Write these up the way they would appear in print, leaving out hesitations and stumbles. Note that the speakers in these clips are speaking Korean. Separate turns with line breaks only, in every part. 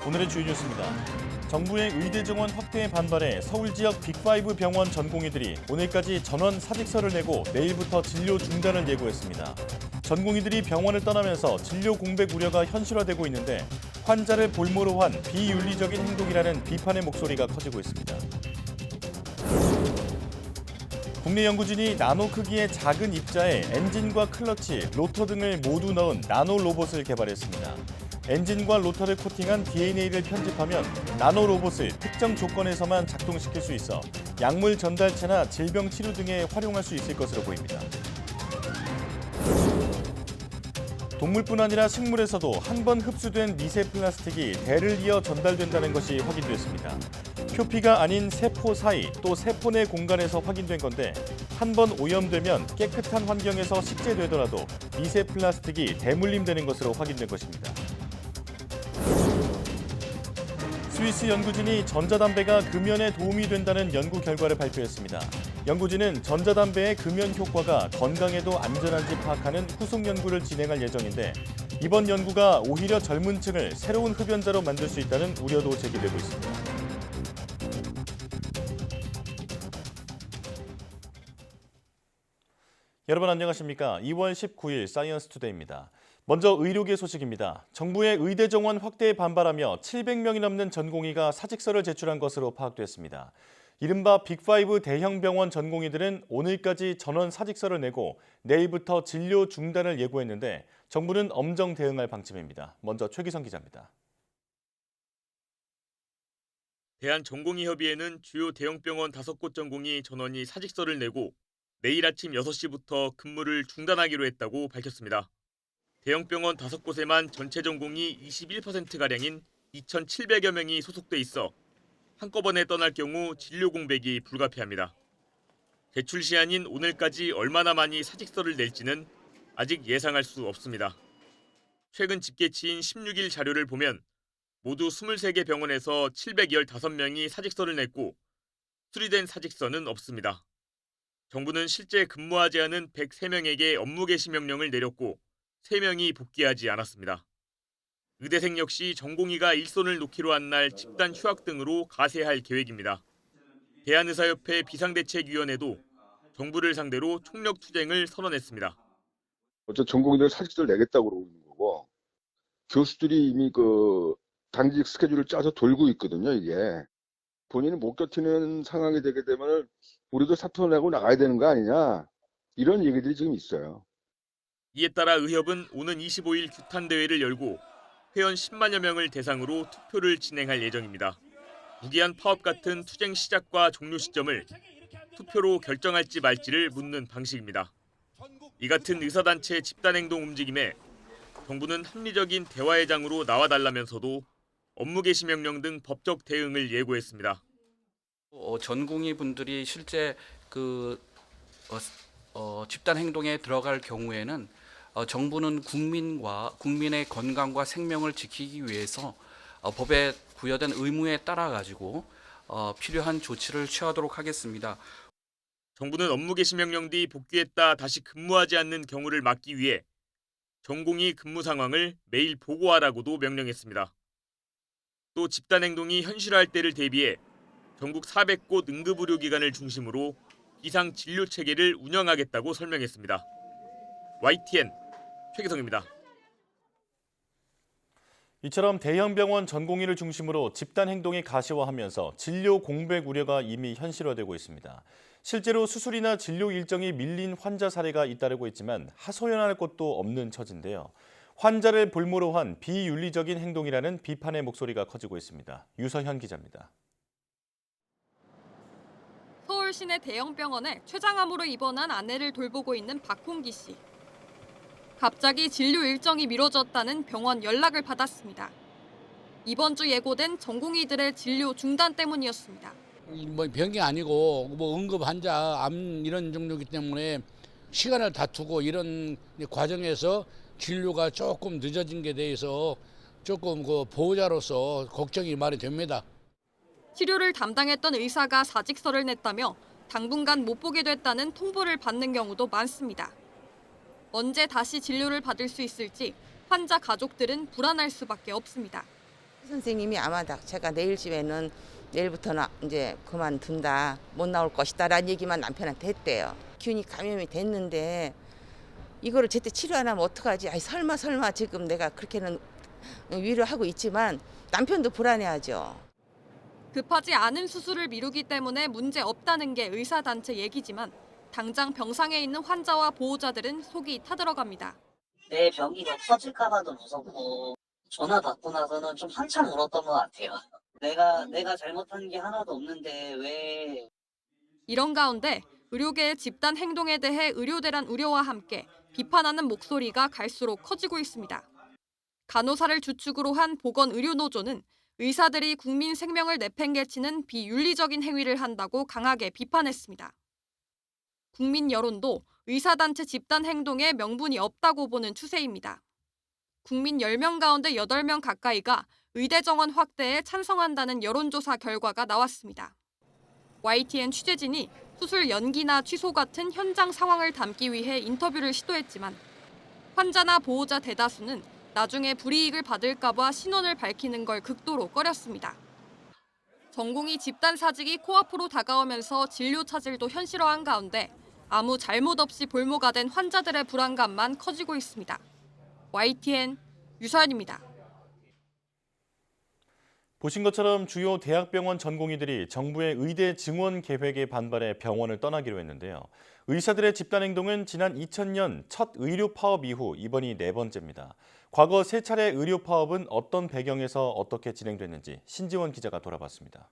오늘의 주요 뉴스입니다. 정부의 의대 정원 확대에 반발해 서울 지역 빅5 병원 전공의들이 오늘까지 전원 사직서를 내고 내일부터 진료 중단을 예고했습니다. 전공의들이 병원을 떠나면서 진료 공백 우려가 현실화되고 있는데 환자를 볼모로 한 비윤리적인 행동이라는 비판의 목소리가 커지고 있습니다. 국내 연구진이 나노 크기의 작은 입자에 엔진과 클러치, 로터 등을 모두 넣은 나노 로봇을 개발했습니다. 엔진과 로터를 코팅한 DNA를 편집하면 나노 로봇을 특정 조건에서만 작동시킬 수 있어 약물 전달체나 질병 치료 등에 활용할 수 있을 것으로 보입니다. 동물뿐 아니라 식물에서도 한 번 흡수된 미세 플라스틱이 대를 이어 전달된다는 것이 확인됐습니다. 표피가 아닌 세포 사이 또 세포 내 공간에서 확인된 건데 한 번 오염되면 깨끗한 환경에서 식재되더라도 미세 플라스틱이 대물림되는 것으로 확인된 것입니다. 스위스 연구진이 전자담배가 금연에 도움이 된다는 연구 결과를 발표했습니다. 연구진은 전자담배의 금연 효과가 건강에도 안전한지 파악하는 후속 연구를 진행할 예정인데 이번 연구가 오히려 젊은 층을 새로운 흡연자로 만들 수 있다는 우려도 제기되고 있습니다. 여러분 안녕하십니까? 2월 19일 사이언스 투데이입니다. 먼저 의료계 소식입니다. 정부의 의대 정원 확대에 반발하며 700명이 넘는 전공의가 사직서를 제출한 것으로 파악됐습니다. 이른바 빅5 대형 병원 전공의들은 오늘까지 전원 사직서를 내고 내일부터 진료 중단을 예고했는데 정부는 엄정 대응할 방침입니다. 먼저 최기성 기자입니다.
대한전공의협의회는 주요 대형병원 5곳 전공의 전원이 사직서를 내고 내일 아침 6시부터 근무를 중단하기로 했다고 밝혔습니다. 대형병원 5곳에만 전체 전공이 21%가량인 2,700여 명이 소속돼 있어 한꺼번에 떠날 경우 진료 공백이 불가피합니다. 제출 시한인 오늘까지 얼마나 많이 사직서를 낼지는 아직 예상할 수 없습니다. 최근 집계치인 16일 자료를 보면 모두 23개 병원에서 715명이 사직서를 냈고 수리된 사직서는 없습니다. 정부는 실제 근무하지 않은 103명에게 업무 개시 명령을 내렸고 3명이 복귀하지 않았습니다. 의대생 역시 전공의가 일손을 놓기로 한 날 집단 휴학 등으로 가세할 계획입니다. 대한의사협회 비상대책위원회도 정부를 상대로 총력투쟁을 선언했습니다.
어쨌든 전공의들 사직서를 내겠다고 그러고 있는 거고 교수들이 이미 당직 스케줄을 짜서 돌고 있거든요. 이게 본인이 못 버티는 상황이 되게 되면 우리도 사표 내고 나가야 되는 거 아니냐 이런 얘기들이 지금 있어요.
이에 따라 의협은 오는 25일 규탄 대회를 열고 회원 10만여 명을 대상으로 투표를 진행할 예정입니다. 무기한 파업 같은 투쟁 시작과 종료 시점을 투표로 결정할지 말지를 묻는 방식입니다. 이 같은 의사단체 집단행동 움직임에 정부는 합리적인 대화의 장으로 나와달라면서도 업무 개시 명령 등 법적 대응을 예고했습니다.
전공의 분들이 실제 집단 행동에 들어갈 경우에는 정부는 국민의 건강과 생명을 지키기 위해서 법에 부여된 의무에 따라 가지고 필요한 조치를 취하도록 하겠습니다.
정부는 업무 개시 명령 뒤 복귀했다 다시 근무하지 않는 경우를 막기 위해 전공의 근무 상황을 매일 보고하라고도 명령했습니다. 또 집단 행동이 현실화할 때를 대비해 전국 400곳 응급의료기관을 중심으로 비상 진료 체계를 운영하겠다고 설명했습니다. YTN 최기성입니다.
이처럼 대형 병원 전공의를 중심으로 집단 행동이 가시화하면서 진료 공백 우려가 이미 현실화되고 있습니다. 실제로 수술이나 진료 일정이 밀린 환자 사례가 잇따르고 있지만 하소연할 곳도 없는 처지인데요. 환자를 볼모로 한 비윤리적인 행동이라는 비판의 목소리가 커지고 있습니다. 유서현 기자입니다.
서울 시내 대형 병원에 췌장암으로 입원한 아내를 돌보고 있는 박홍기 씨. 갑자기 진료 일정이 미뤄졌다는 병원 연락을 받았습니다. 이번 주 예고된 전공의들의 진료 중단 때문이었습니다.
뭐 병이 아니고 뭐 응급 환자, 암 이런 종류이기 때문에 시간을 다투고 이런 과정에서 진료가 조금 늦어진 게 대해서 조금 보호자로서 걱정이 많이 됩니다.
치료를 담당했던 의사가 사직서를 냈다며 당분간 못 보게 됐다는 통보를 받는 경우도 많습니다. 언제 다시 진료를 받을 수 있을지 환자 가족들은 불안할 수밖에 없습니다.
선생님이 아마 제가 내일부터는 이제 그만둔다, 못 나올 것이다라는 얘기만 남편한테 했대요. 균이 감염이 됐는데 이거를 제때 치료 안 하면 어떡하지? 아이, 설마 지금 내가 그렇게는 위로하고 있지만 남편도 불안해하죠.
급하지 않은 수술을 미루기 때문에 문제 없다는 게 의사단체 얘기지만 당장 병상에 있는 환자와 보호자들은 속이 타들어갑니다.
내 병이 더 커질까 봐도 무섭고 전화 받고 나서는 좀 한참 울었던 것 같아요. 내가 잘못한 게 하나도 없는데 왜.
이런 가운데 의료계의 집단 행동에 대해 의료대란 우려와 함께 비판하는 목소리가 갈수록 커지고 있습니다. 간호사를 주축으로 한 보건의료노조는 의사들이 국민 생명을 내팽개치는 비윤리적인 행위를 한다고 강하게 비판했습니다. 국민 여론도 의사단체 집단 행동에 명분이 없다고 보는 추세입니다. 국민 10명 가운데 8명 가까이가 의대 정원 확대에 찬성한다는 여론조사 결과가 나왔습니다. YTN 취재진이 수술 연기나 취소 같은 현장 상황을 담기 위해 인터뷰를 시도했지만 환자나 보호자 대다수는 나중에 불이익을 받을까 봐 신원을 밝히는 걸 극도로 꺼렸습니다. 전공의 집단 사직이 코앞으로 다가오면서 진료 차질도 현실화한 가운데 아무 잘못 없이 볼모가 된 환자들의 불안감만 커지고 있습니다. YTN 유서연입니다.
보신 것처럼 주요 대학병원 전공의들이 정부의 의대 증원 계획에 반발해 병원을 떠나기로 했는데요. 의사들의 집단 행동은 지난 2000년 첫 의료 파업 이후 이번이 4번째입니다. 과거 3차례 의료 파업은 어떤 배경에서 어떻게 진행됐는지 신지원 기자가 돌아봤습니다.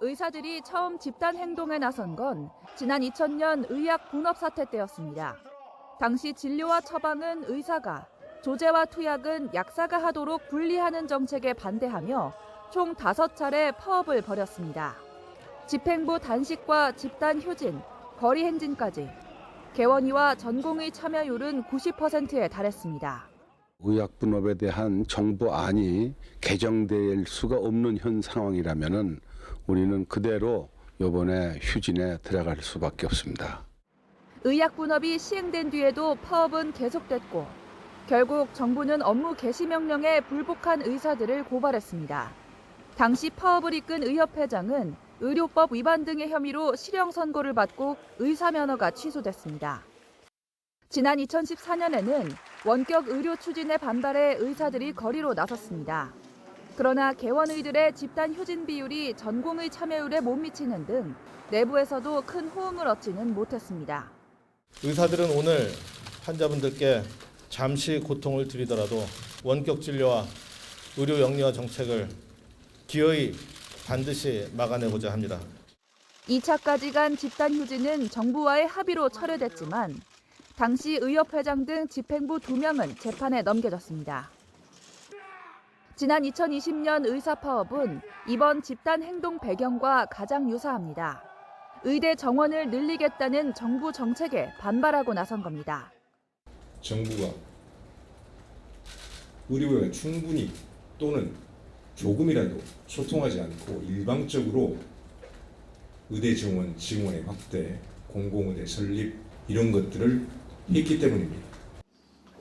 의사들이 처음 집단 행동에 나선 건 지난 2000년 의약 분업 사태 때였습니다. 당시 진료와 처방은 의사가, 조제와 투약은 약사가 하도록 분리하는 정책에 반대하며 총 5차례 파업을 벌였습니다. 집행부 단식과 집단 휴진, 거리 행진까지 개원의와 전공의 참여율은 90%에 달했습니다.
의약분업에 대한 정부안이 개정될 수가 없는 현 상황이라면은 우리는 그대로 이번에 휴진에 들어갈 수밖에 없습니다.
의약분업이 시행된 뒤에도 파업은 계속됐고 결국 정부는 업무 개시 명령에 불복한 의사들을 고발했습니다. 당시 파업을 이끈 의협회장은 의료법 위반 등의 혐의로 실형 선고를 받고 의사 면허가 취소됐습니다. 지난 2014년에는 원격 의료 추진에 반발해 의사들이 거리로 나섰습니다. 그러나 개원의들의 집단 휴진 비율이 전공의 참여율에 못 미치는 등 내부에서도 큰 호응을 얻지는 못했습니다.
의사들은 오늘 환자분들께 잠시 고통을 드리더라도 원격 진료와 의료 영리화 정책을 기어이 반드시 막아내고자 합니다.
2차까지 간 집단 휴진은 정부와의 합의로 철회됐지만 당시 의협회장 등 집행부 2명은 재판에 넘겨졌습니다. 지난 2020년 의사 파업은 이번 집단 행동 배경과 가장 유사합니다. 의대 정원을 늘리겠다는 정부 정책에 반발하고 나선 겁니다.
정부가 의료에 충분히 또는 조금이라도 소통하지 않고 일방적으로 의대 정원 증원의 확대, 공공의대 설립 이런 것들을 했기 때문입니다.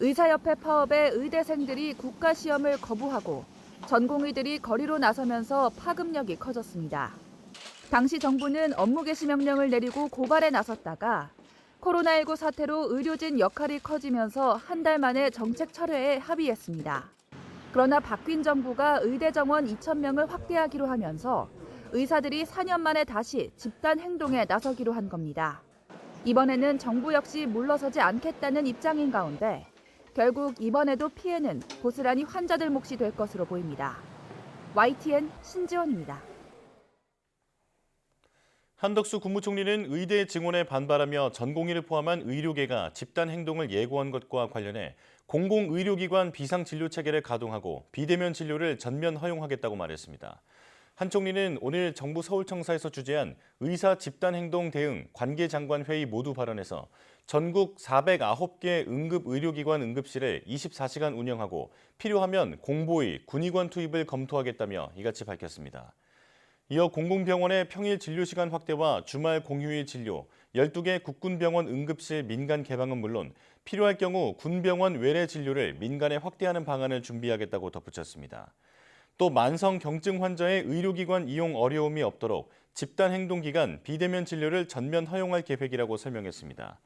의사협회 파업에 의대생들이 국가시험을 거부하고 전공의들이 거리로 나서면서 파급력이 커졌습니다. 당시 정부는 업무 개시 명령을 내리고 고발에 나섰다가 코로나19 사태로 의료진 역할이 커지면서 한 달 만에 정책 철회에 합의했습니다. 그러나 바뀐 정부가 의대 정원 2,000명을 확대하기로 하면서 의사들이 4년 만에 다시 집단 행동에 나서기로 한 겁니다. 이번에는 정부 역시 물러서지 않겠다는 입장인 가운데 결국 이번에도 피해는 고스란히 환자들 몫이 될 것으로 보입니다. YTN 신지원입니다.
한덕수 국무총리는 의대 증원에 반발하며 전공의를 포함한 의료계가 집단 행동을 예고한 것과 관련해 공공의료기관 비상진료체계를 가동하고 비대면 진료를 전면 허용하겠다고 말했습니다. 한 총리는 오늘 정부 서울청사에서 주재한 의사 집단행동 대응 관계장관회의 모두 발언에서 전국 409개 응급의료기관 응급실을 24시간 운영하고 필요하면 공보의 군의관 투입을 검토하겠다며 이같이 밝혔습니다. 이어 공공병원의 평일 진료시간 확대와 주말 공휴일 진료, 12개 국군병원 응급실 민간 개방은 물론 필요할 경우 군병원 외래 진료를 민간에 확대하는 방안을 준비하겠다고 덧붙였습니다. 또 만성 경증 환자의 의료기관 이용 어려움이 없도록 집단 행동 기간 비대면 진료를 전면 허용할 계획이라고 설명했습니다.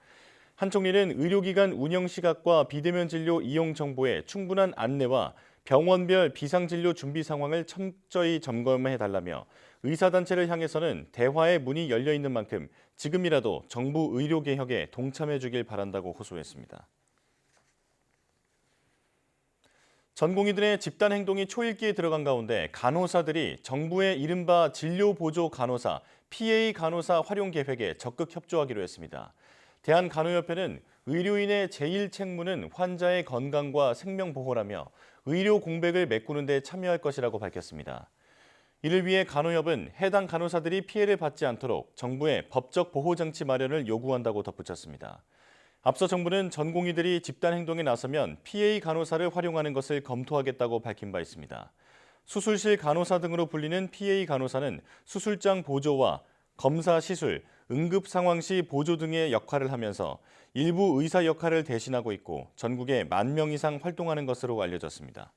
한 총리는 의료기관 운영 시각과 비대면 진료 이용 정보의 충분한 안내와 병원별 비상진료 준비 상황을 철저히 점검해달라며 의사단체를 향해서는 대화의 문이 열려 있는 만큼 지금이라도 정부 의료개혁에 동참해 주길 바란다고 호소했습니다. 전공의들의 집단 행동이 초읽기에 들어간 가운데 간호사들이 정부의 이른바 진료보조 간호사, PA 간호사 활용 계획에 적극 협조하기로 했습니다. 대한간호협회는 의료인의 제1 책무는 환자의 건강과 생명 보호라며 의료 공백을 메꾸는 데 참여할 것이라고 밝혔습니다. 이를 위해 간호협은 해당 간호사들이 피해를 받지 않도록 정부의 법적 보호장치 마련을 요구한다고 덧붙였습니다. 앞서 정부는 전공의들이 집단 행동에 나서면 PA 간호사를 활용하는 것을 검토하겠다고 밝힌 바 있습니다. 수술실 간호사 등으로 불리는 PA 간호사는 수술장 보조와 검사 시술, 응급 상황 시 보조 등의 역할을 하면서 일부 의사 역할을 대신하고 있고 전국에 10,000명 이상 활동하는 것으로 알려졌습니다.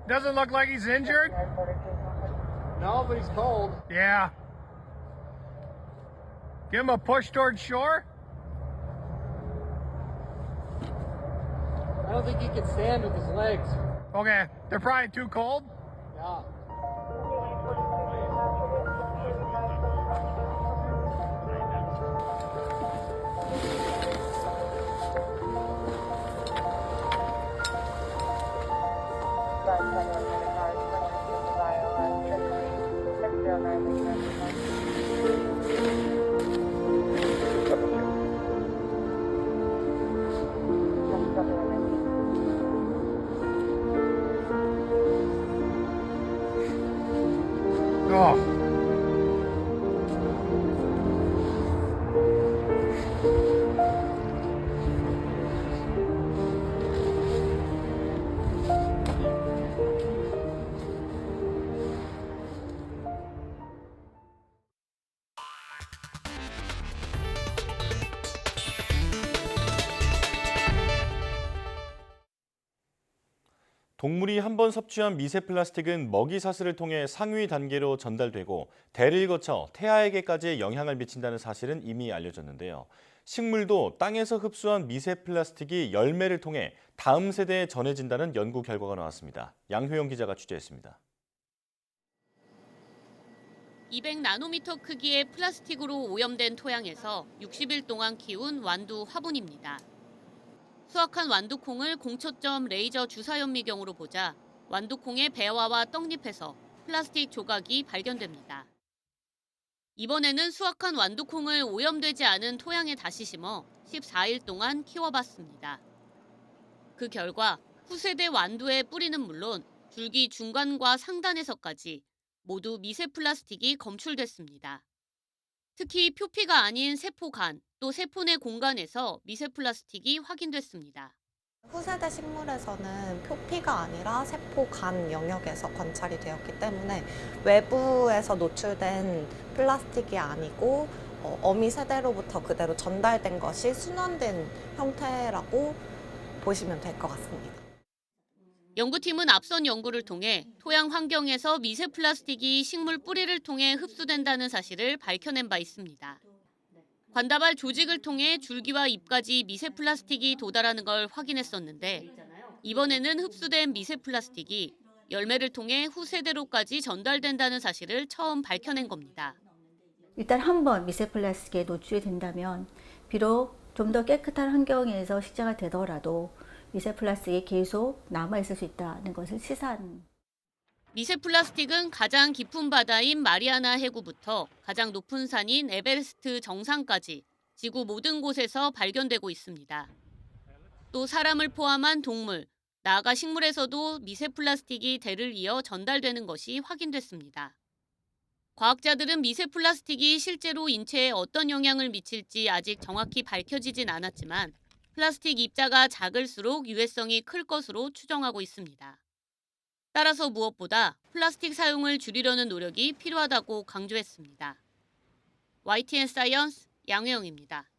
Doesn't look like he's injured. No, but he's cold. Yeah. Give him a push towards shore. I don't think he can stand with his legs. Okay, they're probably too cold. Yeah. Oh.
동물이 한 번 섭취한 미세 플라스틱은 먹이 사슬을 통해 상위 단계로 전달되고 대를 거쳐 태아에게까지 영향을 미친다는 사실은 이미 알려졌는데요. 식물도 땅에서 흡수한 미세 플라스틱이 열매를 통해 다음 세대에 전해진다는 연구 결과가 나왔습니다. 양효영 기자가 취재했습니다.
200나노미터 크기의 플라스틱으로 오염된 토양에서 60일 동안 키운 완두 화분입니다. 수확한 완두콩을 공초점 레이저 주사 현미경으로 보자 완두콩의 배화와 떡잎에서 플라스틱 조각이 발견됩니다. 이번에는 수확한 완두콩을 오염되지 않은 토양에 다시 심어 14일 동안 키워봤습니다. 그 결과 후세대 완두의 뿌리는 물론 줄기 중간과 상단에서까지 모두 미세 플라스틱이 검출됐습니다. 특히 표피가 아닌 세포간, 또 세포 내 공간에서 미세 플라스틱이 확인됐습니다.
후세대 식물에서는 표피가 아니라 세포간 영역에서 관찰이 되었기 때문에 외부에서 노출된 플라스틱이 아니고 어미 세대로부터 그대로 전달된 것이 순환된 형태라고 보시면 될 것 같습니다.
연구팀은 앞선 연구를 통해 토양 환경에서 미세 플라스틱이 식물 뿌리를 통해 흡수된다는 사실을 밝혀낸 바 있습니다. 관다발 조직을 통해 줄기와 잎까지 미세 플라스틱이 도달하는 걸 확인했었는데 이번에는 흡수된 미세 플라스틱이 열매를 통해 후세대로까지 전달된다는 사실을 처음 밝혀낸 겁니다.
일단 한번 미세 플라스틱에 노출이 된다면 비록 좀 더 깨끗한 환경에서 식재가 되더라도 미세 플라스틱이 계속 남아있을 수 있다는 것을 시사하는.
미세 플라스틱은 가장 깊은 바다인 마리아나 해구부터 가장 높은 산인 에베레스트 정상까지 지구 모든 곳에서 발견되고 있습니다. 또 사람을 포함한 동물, 나아가 식물에서도 미세 플라스틱이 대를 이어 전달되는 것이 확인됐습니다. 과학자들은 미세 플라스틱이 실제로 인체에 어떤 영향을 미칠지 아직 정확히 밝혀지진 않았지만 플라스틱 입자가 작을수록 유해성이 클 것으로 추정하고 있습니다. 따라서 무엇보다 플라스틱 사용을 줄이려는 노력이 필요하다고 강조했습니다. YTN 사이언스 양혜영입니다.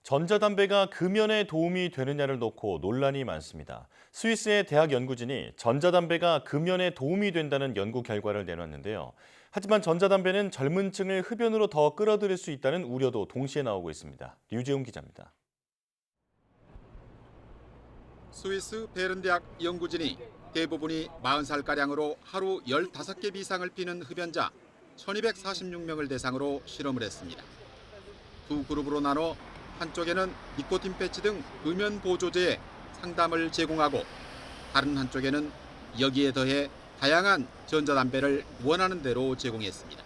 전자담배가 금연에 도움이 되느냐를 놓고 논란이 많습니다. 스위스의 대학 연구진이 전자담배가 금연에 도움이 된다는 연구 결과를 내놨는데요. 하지만 전자담배는 젊은 층을 흡연으로 더 끌어들일 수 있다는 우려도 동시에 나오고 있습니다. 류재웅 기자입니다.
스위스 베른 대학 연구진이 대부분이 40살가량으로 하루 15개 비상을 피는 흡연자 1246명을 대상으로 실험을 했습니다. 두 그룹으로 나눠 한쪽에는 니코틴 패치 등 금연 보조제에 상담을 제공하고 다른 한쪽에는 여기에 더해 다양한 전자담배를 원하는 대로 제공했습니다.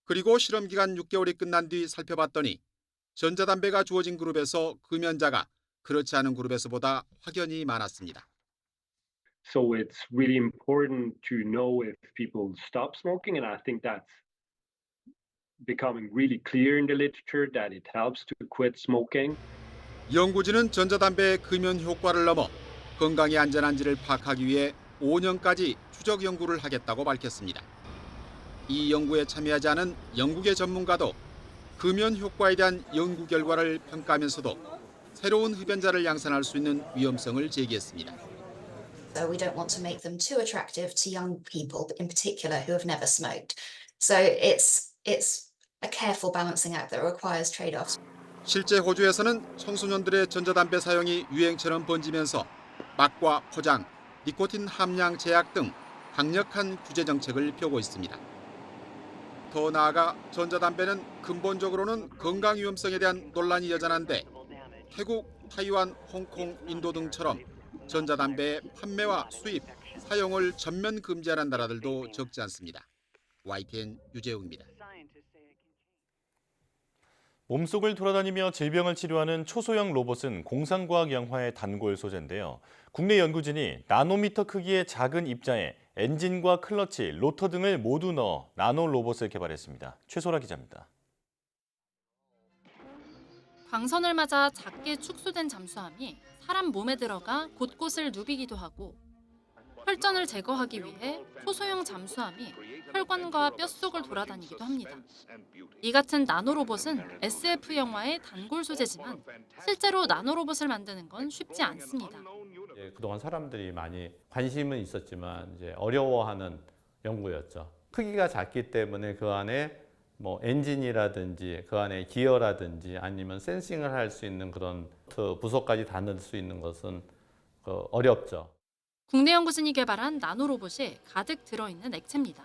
그리고 실험 기간 6개월이 끝난 뒤 살펴봤더니 전자담배가 주어진 그룹에서 금연자가 그렇지 않은 그룹에서보다 확연히 많았습니다.
So it's really important to know if people stop smoking, and I think that's becoming really clear in the literature that it helps to quit smoking.
연구진은 전자담배의 금연 효과를 넘어 건강에 안전한지를 파악하기 위해 5년까지 추적 연구를 하겠다고 밝혔습니다. 이 연구에 참여하지 않은 영국의 전문가도 금연 효과에 대한 연구 결과를 평가하면서도 새로운 흡연자를 양산할 수 있는 위험성을 제기했습니다.
So we don't want to make them too attractive to young people, in particular who have never smoked. So it's a careful balancing act that requires trade-offs.
실제 호주에서는 청소년들의 전자담배 사용이 유행처럼 번지면서 맛과 포장, 니코틴 함량 제약 등 강력한 규제 정책을 펴고 있습니다. 더 나아가 전자담배는 근본적으로는 건강 위험성에 대한 논란이 여전한데 태국, 타이완, 홍콩, 인도 등처럼 전자담배의 판매와 수입, 사용을 전면 금지하는 나라들도 적지 않습니다. YTN 유재웅입니다.
몸속을 돌아다니며 질병을 치료하는 초소형 로봇은 공상과학 영화의 단골 소재인데요. 국내 연구진이 나노미터 크기의 작은 입자에 엔진과 클러치, 로터 등을 모두 넣어 나노 로봇을 개발했습니다. 최소라 기자입니다.
광선을 맞아 작게 축소된 잠수함이 사람 몸에 들어가 곳곳을 누비기도 하고 혈전을 제거하기 위해 초소형 잠수함이 혈관과 뼛속을 돌아다니기도 합니다. 이 같은 나노로봇은 SF 영화의 단골 소재지만 실제로 나노로봇을 만드는 건 쉽지 않습니다.
그동안 사람들이 많이 관심은 있었지만 이제 어려워하는 연구였죠. 크기가 작기 때문에 그 안에 뭐 엔진이라든지 그 안에 기어라든지 아니면 센싱을 할 수 있는 그런 부속까지 다 넣을 수 있는 것은 어렵죠.
국내 연구진이 개발한 나노로봇이 가득 들어있는 액체입니다.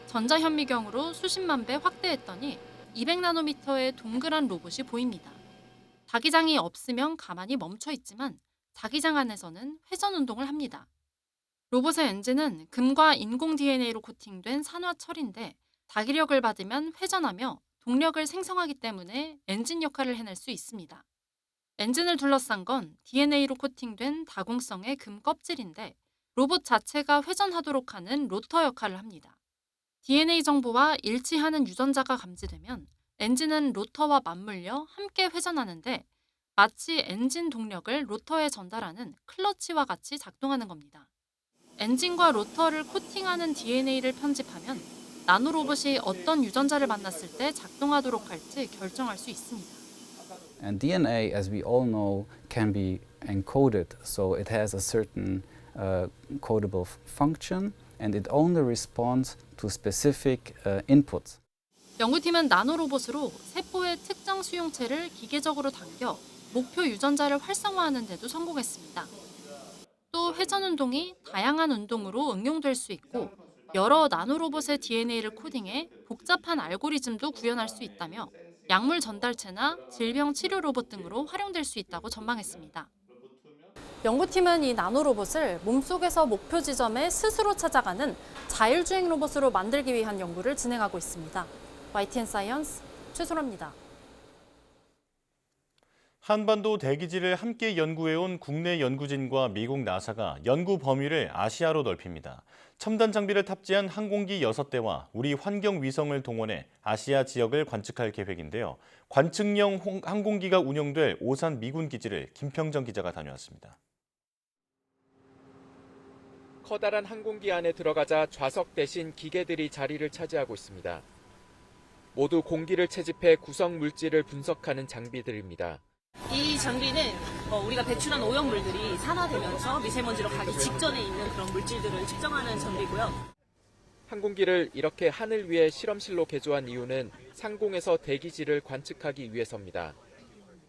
전자현미경으로 수십만 배 확대했더니 200나노미터의 동그란 로봇이 보입니다. 자기장이 없으면 가만히 멈춰 있지만 자기장 안에서는 회전 운동을 합니다. 로봇의 엔진은 금과 인공 DNA로 코팅된 산화철인데 자기력을 받으면 회전하며 동력을 생성하기 때문에 엔진 역할을 해낼 수 있습니다. 엔진을 둘러싼 건 DNA로 코팅된 다공성의 금 껍질인데 로봇 자체가 회전하도록 하는 로터 역할을 합니다. DNA 정보와 일치하는 유전자가 감지되면 엔진은 로터와 맞물려 함께 회전하는데 마치 엔진 동력을 로터에 전달하는 클러치와 같이 작동하는 겁니다. 엔진과 로터를 코팅하는 DNA를 편집하면 나노로봇이 어떤 유전자를 만났을 때 작동하도록 할지 결정할 수 있습니다.
And DNA, as we all know, can be encoded, so it has a certain codable function, and it only responds to specific inputs.
연구팀은 나노로봇으로 세포의 특정 수용체를 기계적으로 당겨 목표 유전자를 활성화하는 데도 성공했습니다. 또 회전 운동이 다양한 운동으로 응용될 수 있고 여러 나노로봇의 DNA를 코딩해 복잡한 알고리즘도 구현할 수 있다며 약물 전달체나 질병 치료 로봇 등으로 활용될 수 있다고 전망했습니다. 연구팀은 이 나노로봇을 몸속에서 목표 지점에 스스로 찾아가는 자율주행 로봇으로 만들기 위한 연구를 진행하고 있습니다. YTN 사이언스 최소라입니다.
한반도 대기질을 함께 연구해온 국내 연구진과 미국 나사가 연구 범위를 아시아로 넓힙니다. 첨단 장비를 탑재한 항공기 6대와 우리 환경위성을 동원해 아시아 지역을 관측할 계획인데요. 관측용 항공기가 운영될 오산 미군 기지를 김평정 기자가 다녀왔습니다.
커다란 항공기 안에 들어가자 좌석 대신 기계들이 자리를 차지하고 있습니다. 모두 공기를 채집해 구성 물질을 분석하는 장비들입니다.
이 장비는 우리가 배출한 오염물들이 산화되면서 미세먼지로 가기 직전에 있는 그런 물질들을 측정하는 장비고요.
항공기를 이렇게 하늘 위에 실험실로 개조한 이유는 상공에서 대기질을 관측하기 위해서입니다.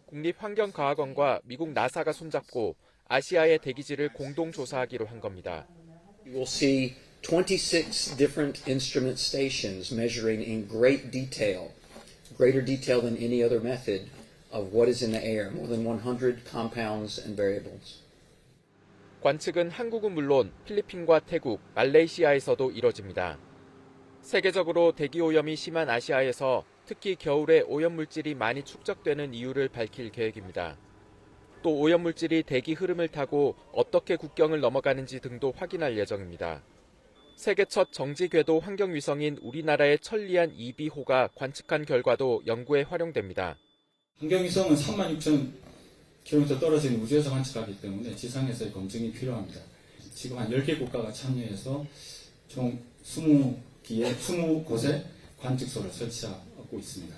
국립환경과학원과 미국 나사가 손잡고 아시아의 대기질을 공동 조사하기로 한 겁니다.
You will see 26 different instrument stations measuring in great detail, greater detail than any other method of what is in the air, more than 100 compounds and variables.
관측은 한국은 물론 필리핀과 태국, 말레이시아에서도 이뤄집니다. 세계적으로 대기 오염이 심한 아시아에서 특히 겨울에 오염물질이 많이 축적되는 이유를 밝힐 계획입니다. 또 오염물질이 대기 흐름을 타고 어떻게 국경을 넘어가는지 등도 확인할 예정입니다. 세계 첫 정지 궤도 환경위성인 우리나라의 천리안 2B호가 관측한 결과도 연구에 활용됩니다.
환경위성은 36,000km 떨어진 우주에서 관측하기 때문에 지상에서의 검증이 필요합니다. 지금 한 10개 국가가 참여해서 총 20곳에 관측소를 설치하고 있습니다.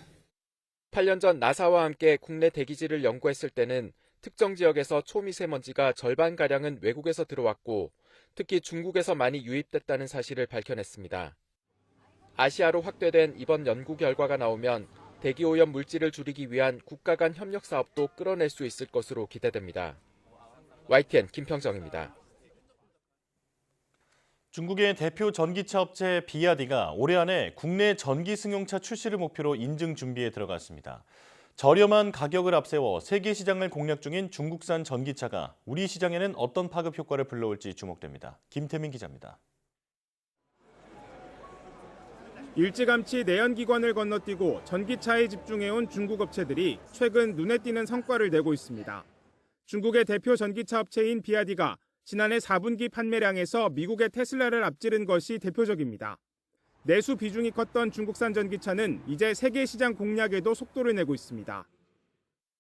8년 전 나사와 함께 국내 대기질을 연구했을 때는 특정 지역에서 초미세먼지가 절반가량은 외국에서 들어왔고 특히 중국에서 많이 유입됐다는 사실을 밝혀냈습니다. 아시아로 확대된 이번 연구 결과가 나오면 대기오염 물질을 줄이기 위한 국가 간 협력 사업도 끌어낼 수 있을 것으로 기대됩니다. YTN 김평정입니다.
중국의 대표 전기차 업체 비아디가 올해 안에 국내 전기 승용차 출시를 목표로 인증 준비에 들어갔습니다. 저렴한 가격을 앞세워 세계 시장을 공략 중인 중국산 전기차가 우리 시장에는 어떤 파급 효과를 불러올지 주목됩니다. 김태민 기자입니다.
일찌감치 내연기관을 건너뛰고 전기차에 집중해온 중국 업체들이 최근 눈에 띄는 성과를 내고 있습니다. 중국의 대표 전기차 업체인 비아디가 지난해 4분기 판매량에서 미국의 테슬라를 앞지른 것이 대표적입니다. 내수 비중이 컸던 중국산 전기차는 이제 세계 시장 공략에도 속도를 내고 있습니다.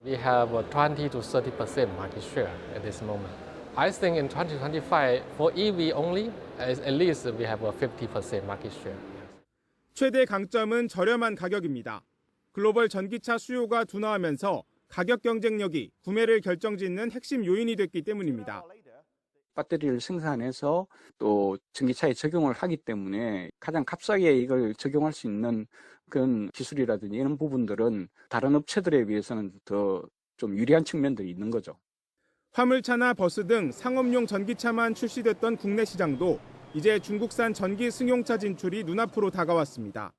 We have a 20 to 30% market share at this moment. I think in 2025 for EV only, at least we have a 50% market share.
최대 강점은 저렴한 가격입니다. 글로벌 전기차 수요가 둔화하면서 가격 경쟁력이 구매를 결정짓는 핵심 요인이 됐기 때문입니다.
배터리를 생산해서 또 전기차에 적용을 하기 때문에 가장 값싸게 이걸 적용할 수 있는 그런 기술이라든지 이런 부분들은 다른 업체들에 비해서는 더 좀 유리한 측면들이 있는 거죠.
화물차나 버스 등 상업용 전기차만 출시됐던 국내 시장도 이제 중국산 전기 승용차 진출이 눈앞으로 다가왔습니다.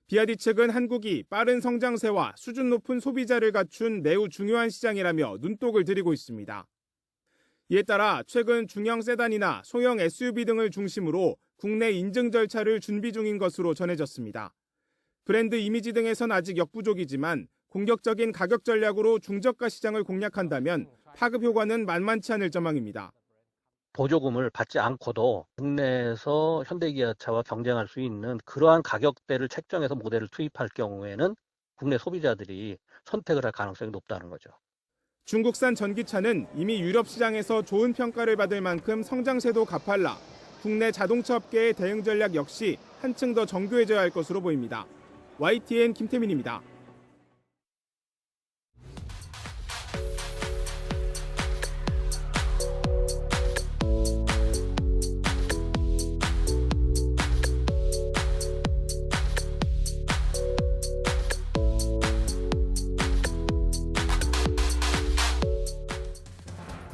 비아디 측은 한국이 빠른 성장세와 수준 높은 소비자를 갖춘 매우 중요한 시장이라며 눈독을 들이고 있습니다. 이에 따라 최근 중형 세단이나 소형 SUV 등을 중심으로 국내 인증 절차를 준비 중인 것으로 전해졌습니다. 브랜드 이미지 등에선 아직 역부족이지만 공격적인 가격 전략으로 중저가 시장을 공략한다면 파급 효과는 만만치 않을 전망입니다.
보조금을 받지 않고도 국내에서 현대기아차와 경쟁할 수 있는 그러한 가격대를 책정해서 모델을 투입할 경우에는 국내 소비자들이 선택을 할 가능성이 높다는 거죠.
중국산 전기차는 이미 유럽 시장에서 좋은 평가를 받을 만큼 성장세도 가팔라 국내 자동차 업계의 대응 전략 역시 한층 더 정교해져야 할 것으로 보입니다. YTN 김태민입니다.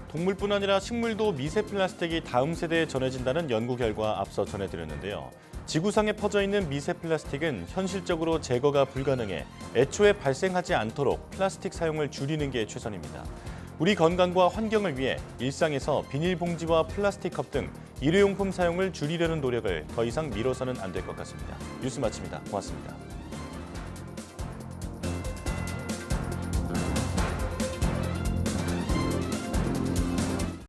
동물뿐 물뿐 아니라 식물도 미세 플라스틱이 다음 세대에 전해진다는 연구 결과 앞서 전해드렸는데요. 지구상에 퍼져 있는 미세 플라스틱은 현실적으로 제거가 불가능해 애초에 발생하지 않도록 플라스틱 사용을 줄이는 게 최선입니다. 우리 건강과 환경을 위해 일상에서 비닐봉지와 플라스틱 컵 등 일회용품 사용을 줄이려는 노력을 더 이상 미뤄서는 안 될 것 같습니다. 뉴스 마칩니다. 고맙습니다.